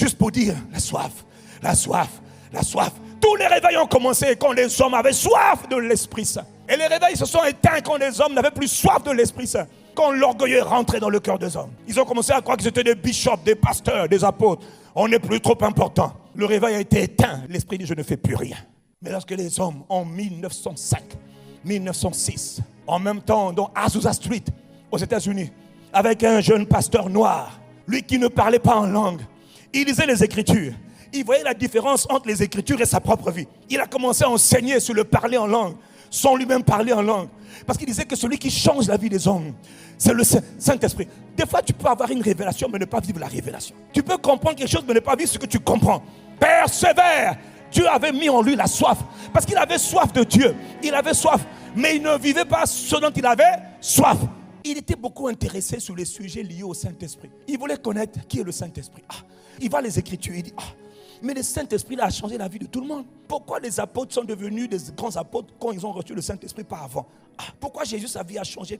Juste pour dire, la soif, la soif, la soif. Tous les réveils ont commencé quand les hommes avaient soif de l'Esprit Saint. Et les réveils se sont éteints quand les hommes n'avaient plus soif de l'Esprit Saint. Quand l'orgueil est rentré dans le cœur des hommes. Ils ont commencé à croire qu'ils étaient des bishops, des pasteurs, des apôtres. On n'est plus trop important. Le réveil a été éteint. L'Esprit dit, je ne fais plus rien. Mais lorsque les hommes, en 1905, 1906, en même temps, dans Azusa Street, aux États-Unis, avec un jeune pasteur noir, lui qui ne parlait pas en langue, il lisait les Écritures. Il voyait la différence entre les Écritures et sa propre vie. Il a commencé à enseigner sur le parler en langue, sans lui-même parler en langue. Parce qu'il disait que celui qui change la vie des hommes, c'est le Saint-Esprit. Des fois, tu peux avoir une révélation, mais ne pas vivre la révélation. Tu peux comprendre quelque chose, mais ne pas vivre ce que tu comprends. Persévère. Dieu avait mis en lui la soif. Parce qu'il avait soif de Dieu. Il avait soif. Mais il ne vivait pas ce dont il avait soif. Il était beaucoup intéressé sur les sujets liés au Saint-Esprit. Il voulait connaître qui est le Saint-Esprit. Il va les Écritures, il dit, mais le Saint-Esprit a changé la vie de tout le monde. Pourquoi les apôtres sont devenus des grands apôtres quand ils ont reçu le Saint-Esprit pas avant? Pourquoi Jésus, sa vie a changé?